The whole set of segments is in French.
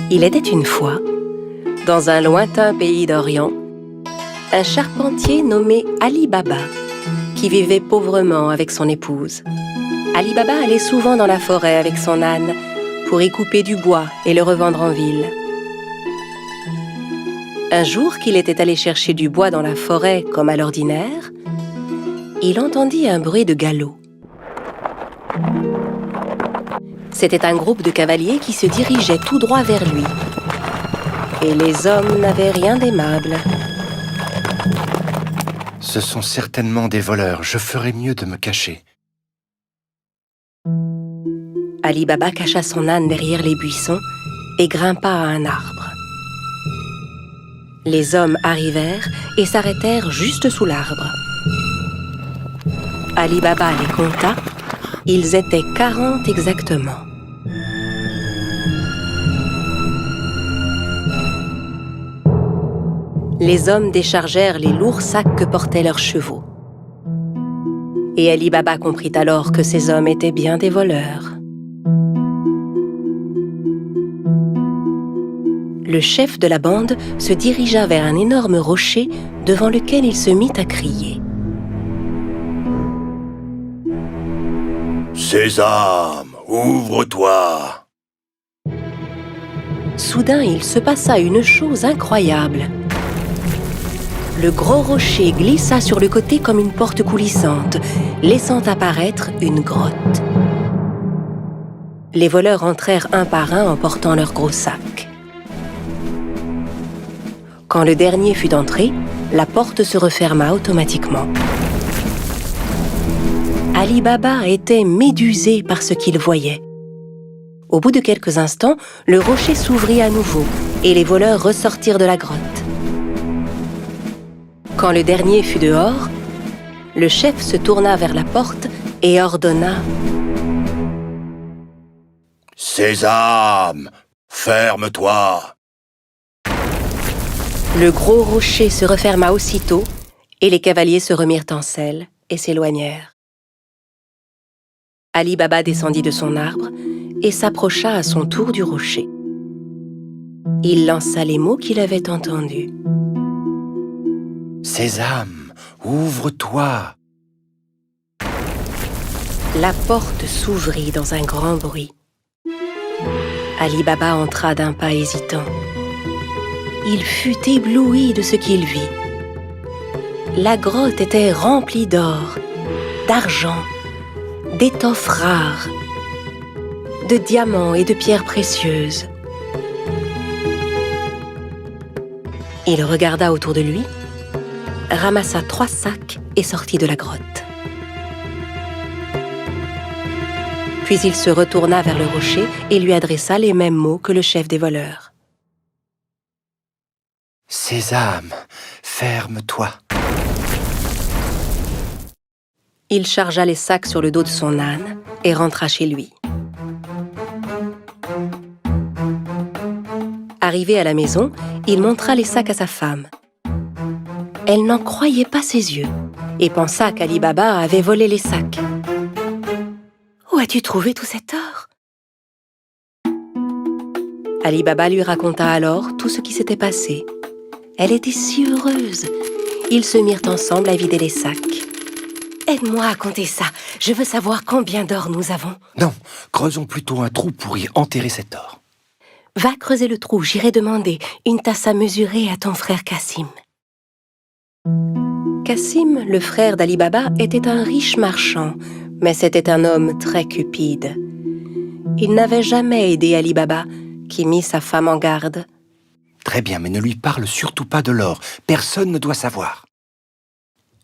Il était une fois, dans un lointain pays d'Orient, un charpentier nommé Ali Baba, qui vivait pauvrement avec son épouse. Ali Baba allait souvent dans la forêt avec son âne pour y couper du bois et le revendre en ville. Un jour qu'il était allé chercher du bois dans la forêt comme à l'ordinaire, il entendit un bruit de galop. C'était un groupe de cavaliers qui se dirigeait tout droit vers lui. Et les hommes n'avaient rien d'aimable. Ce sont certainement des voleurs. Je ferais mieux de me cacher. Ali Baba cacha son âne derrière les buissons et grimpa à un arbre. Les hommes arrivèrent et s'arrêtèrent juste sous l'arbre. Ali Baba les compta. Ils étaient 40 exactement. Les hommes déchargèrent les lourds sacs que portaient leurs chevaux. Et Ali Baba comprit alors que ces hommes étaient bien des voleurs. Le chef de la bande se dirigea vers un énorme rocher devant lequel il se mit à crier. Sésame, ouvre-toi! Soudain, il se passa une chose incroyable. Le gros rocher glissa sur le côté comme une porte coulissante, laissant apparaître une grotte. Les voleurs entrèrent un par un en portant leurs gros sacs. Quand le dernier fut entré, la porte se referma automatiquement. Ali Baba était médusé par ce qu'il voyait. Au bout de quelques instants, le rocher s'ouvrit à nouveau et les voleurs ressortirent de la grotte. Quand le dernier fut dehors, le chef se tourna vers la porte et ordonna « Sésame, ferme-toi !» Le gros rocher se referma aussitôt et les cavaliers se remirent en selle et s'éloignèrent. Ali Baba descendit de son arbre et s'approcha à son tour du rocher. Il lança les mots qu'il avait entendus. Sésame, ouvre-toi! La porte s'ouvrit dans un grand bruit. Ali Baba entra d'un pas hésitant. Il fut ébloui de ce qu'il vit. La grotte était remplie d'or, d'argent, d'étoffes rares, de diamants et de pierres précieuses. Il regarda autour de lui, ramassa 3 sacs et sortit de la grotte. Puis il se retourna vers le rocher et lui adressa les mêmes mots que le chef des voleurs. Sésame, ferme-toi! Il chargea les sacs sur le dos de son âne et rentra chez lui. Arrivé à la maison, il montra les sacs à sa femme. Elle n'en croyait pas ses yeux et pensa qu'Ali Baba avait volé les sacs. « Où as-tu trouvé tout cet or ?» Ali Baba lui raconta alors tout ce qui s'était passé. Elle était si heureuse. Ils se mirent ensemble à vider les sacs. « Aide-moi à compter ça. Je veux savoir combien d'or nous avons. » Non, creusons plutôt un trou pour y enterrer cet or. « Va creuser le trou, j'irai demander une tasse à mesurer à ton frère Cassim. » Cassim, le frère d'Ali Baba, était un riche marchand, mais c'était un homme très cupide. Il n'avait jamais aidé Ali Baba, qui mit sa femme en garde. Très bien, mais ne lui parle surtout pas de l'or. Personne ne doit savoir.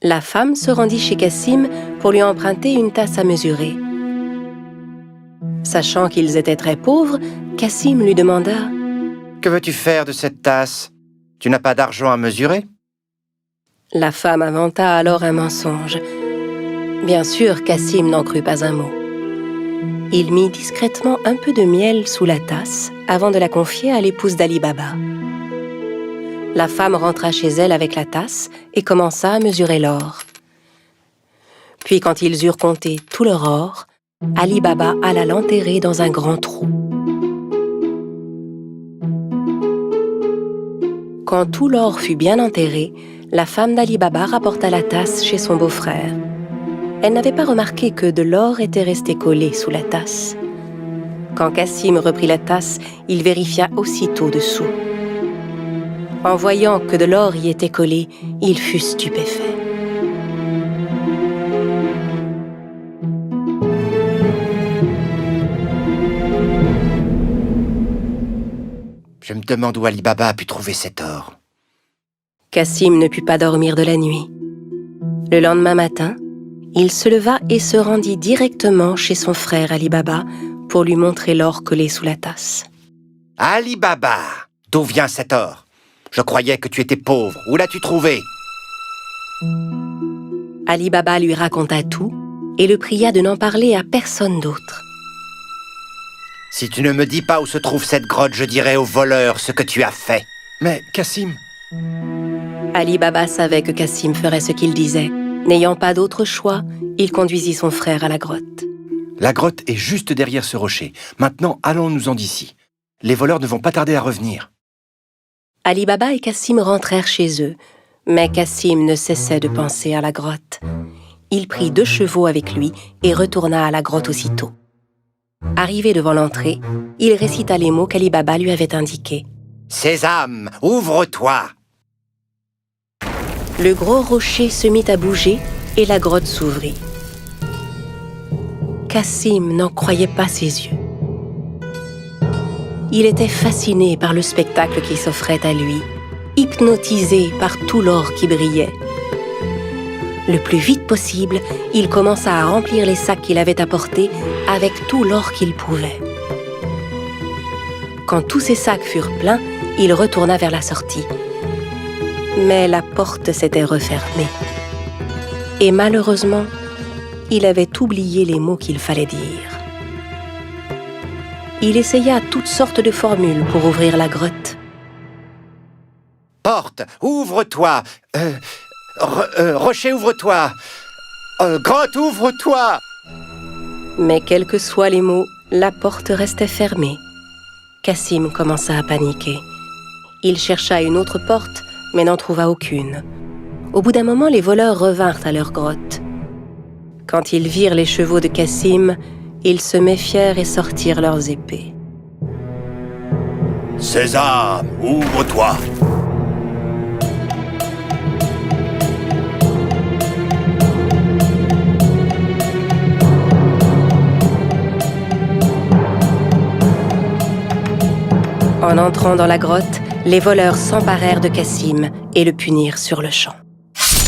La femme se rendit chez Cassim pour lui emprunter une tasse à mesurer. Sachant qu'ils étaient très pauvres, Cassim lui demanda « Que veux-tu faire de cette tasse? Tu n'as pas d'argent à mesurer ?» La femme inventa alors un mensonge. Bien sûr, Cassim n'en crut pas un mot. Il mit discrètement un peu de miel sous la tasse avant de la confier à l'épouse d'Ali Baba. La femme rentra chez elle avec la tasse et commença à mesurer l'or. Puis quand ils eurent compté tout leur or, Ali Baba alla l'enterrer dans un grand trou. Quand tout l'or fut bien enterré, la femme d'Ali Baba rapporta la tasse chez son beau-frère. Elle n'avait pas remarqué que de l'or était resté collé sous la tasse. Quand Cassim reprit la tasse, il vérifia aussitôt dessous. En voyant que de l'or y était collé, il fut stupéfait. Je me demande où Ali Baba a pu trouver cet or. Cassim ne put pas dormir de la nuit. Le lendemain matin, il se leva et se rendit directement chez son frère Ali Baba pour lui montrer l'or collé sous la tasse. Ali Baba, d'où vient cet or? Je croyais que tu étais pauvre. Où l'as-tu trouvé? Ali Baba lui raconta tout et le pria de n'en parler à personne d'autre. Si tu ne me dis pas où se trouve cette grotte, je dirai au voleur ce que tu as fait. Mais, Cassim... Ali Baba savait que Cassim ferait ce qu'il disait. N'ayant pas d'autre choix, il conduisit son frère à la grotte. La grotte est juste derrière ce rocher. Maintenant, allons-nous-en d'ici. Les voleurs ne vont pas tarder à revenir. Ali Baba et Cassim rentrèrent chez eux, mais Cassim ne cessait de penser à la grotte. Il prit 2 chevaux avec lui et retourna à la grotte aussitôt. Arrivé devant l'entrée, il récita les mots qu'Ali Baba lui avait indiqués. « Sésame, ouvre-toi » Le gros rocher se mit à bouger et la grotte s'ouvrit. Cassim n'en croyait pas ses yeux. Il était fasciné par le spectacle qui s'offrait à lui, hypnotisé par tout l'or qui brillait. Le plus vite possible, il commença à remplir les sacs qu'il avait apportés avec tout l'or qu'il pouvait. Quand tous ces sacs furent pleins, il retourna vers la sortie. Mais la porte s'était refermée. Et malheureusement, il avait oublié les mots qu'il fallait dire. Il essaya toutes sortes de formules pour ouvrir la grotte. « Porte, ouvre-toi ! Rocher, ouvre-toi ! Grotte, ouvre-toi !» Mais quels que soient les mots, la porte restait fermée. Cassim commença à paniquer. Il chercha une autre porte, mais n'en trouva aucune. Au bout d'un moment, les voleurs revinrent à leur grotte. Quand ils virent les chevaux de Cassim, ils se méfièrent et sortirent leurs épées. « Sésame, ouvre-toi !» En entrant dans la grotte, les voleurs s'emparèrent de Cassim et le punirent sur le champ.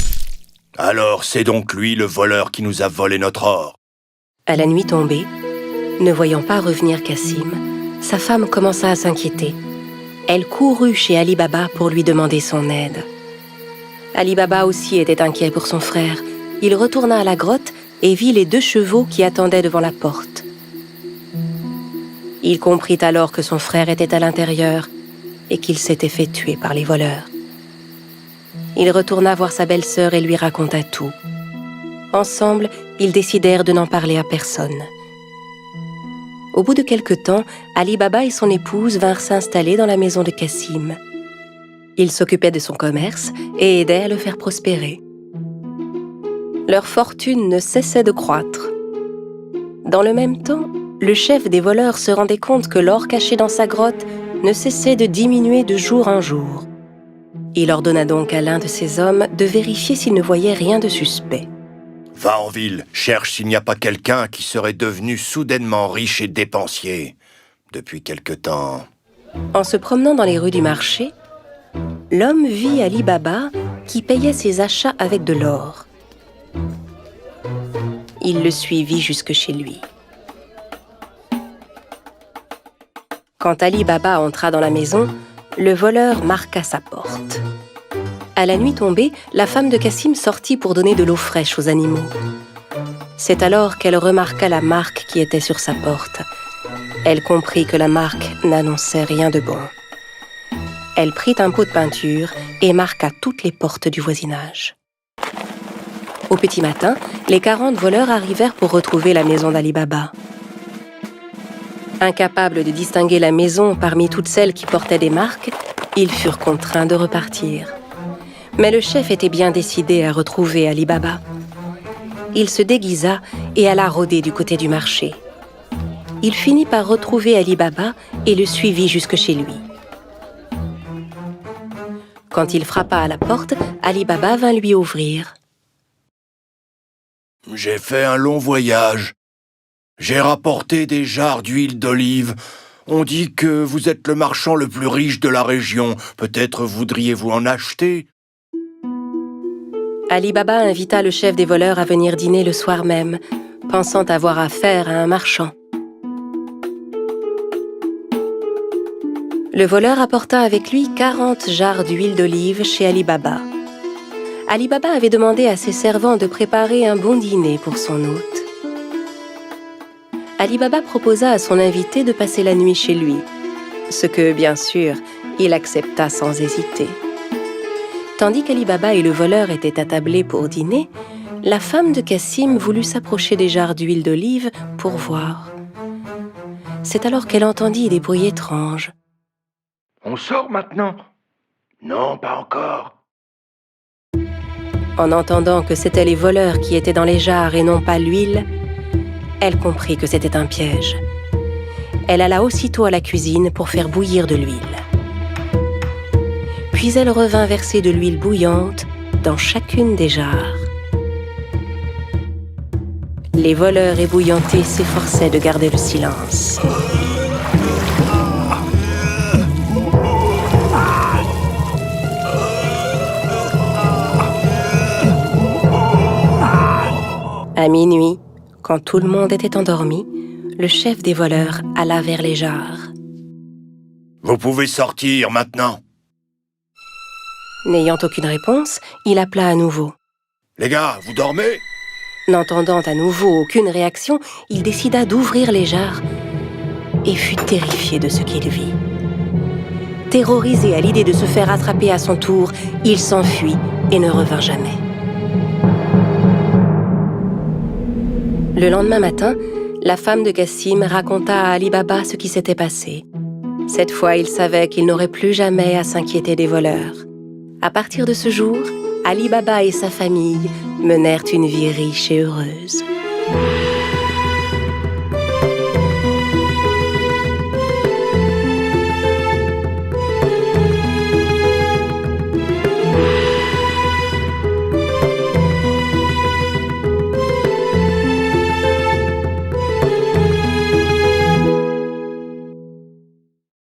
« Alors c'est donc lui le voleur qui nous a volé notre or ?» À la nuit tombée, ne voyant pas revenir Cassim, sa femme commença à s'inquiéter. Elle courut chez Ali Baba pour lui demander son aide. Ali Baba aussi était inquiet pour son frère. Il retourna à la grotte et vit les 2 chevaux qui attendaient devant la porte. Il comprit alors que son frère était à l'intérieur et qu'il s'était fait tuer par les voleurs. Il retourna voir sa belle-sœur et lui raconta tout. Ensemble, ils décidèrent de n'en parler à personne. Au bout de quelque temps, Ali Baba et son épouse vinrent s'installer dans la maison de Cassim. Ils s'occupaient de son commerce et aidaient à le faire prospérer. Leur fortune ne cessait de croître. Dans le même temps, le chef des voleurs se rendait compte que l'or caché dans sa grotte ne cessait de diminuer de jour en jour. Il ordonna donc à l'un de ses hommes de vérifier s'il ne voyait rien de suspect. « Va en ville, cherche s'il n'y a pas quelqu'un qui serait devenu soudainement riche et dépensier depuis quelque temps. » En se promenant dans les rues du marché, l'homme vit Ali Baba qui payait ses achats avec de l'or. Il le suivit jusque chez lui. Quand Ali Baba entra dans la maison, le voleur marqua sa porte. À la nuit tombée, la femme de Cassim sortit pour donner de l'eau fraîche aux animaux. C'est alors qu'elle remarqua la marque qui était sur sa porte. Elle comprit que la marque n'annonçait rien de bon. Elle prit un pot de peinture et marqua toutes les portes du voisinage. Au petit matin, les 40 voleurs arrivèrent pour retrouver la maison d'Ali Baba. Incapable de distinguer la maison parmi toutes celles qui portaient des marques, Ils furent contraints de repartir. Mais le chef était bien décidé à retrouver Ali Baba. Il se déguisa et alla rôder du côté du marché. Il finit par retrouver Ali Baba et le suivit jusque chez lui. Quand il frappa à la porte, Ali Baba vint lui ouvrir. « J'ai fait un long voyage. J'ai rapporté des jarres d'huile d'olive. On dit que vous êtes le marchand le plus riche de la région. Peut-être voudriez-vous en acheter ?» Ali Baba invita le chef des voleurs à venir dîner le soir même, pensant avoir affaire à un marchand. Le voleur apporta avec lui 40 jarres d'huile d'olive chez Ali Baba. Ali Baba avait demandé à ses servants de préparer un bon dîner pour son hôte. Ali Baba proposa à son invité de passer la nuit chez lui, ce que, bien sûr, il accepta sans hésiter. Tandis qu'Ali Baba et le voleur étaient attablés pour dîner, la femme de Cassim voulut s'approcher des jarres d'huile d'olive pour voir. C'est alors qu'elle entendit des bruits étranges. « On sort maintenant ?»« Non, pas encore. » En entendant que c'étaient les voleurs qui étaient dans les jarres et non pas l'huile, elle comprit que c'était un piège. Elle alla aussitôt à la cuisine pour faire bouillir de l'huile. Puis elle revint verser de l'huile bouillante dans chacune des jarres. Les voleurs ébouillantés s'efforçaient de garder le silence. À minuit, quand tout le monde était endormi, le chef des voleurs alla vers les jarres. « Vous pouvez sortir maintenant. » N'ayant aucune réponse, il appela à nouveau. « Les gars, vous dormez ?» N'entendant à nouveau aucune réaction, il décida d'ouvrir les jarres et fut terrifié de ce qu'il vit. Terrorisé à l'idée de se faire attraper à son tour, il s'enfuit et ne revint jamais. Le lendemain matin, la femme de Cassim raconta à Ali Baba ce qui s'était passé. Cette fois, il savait qu'il n'aurait plus jamais à s'inquiéter des voleurs. À partir de ce jour, Ali Baba et sa famille menèrent une vie riche et heureuse.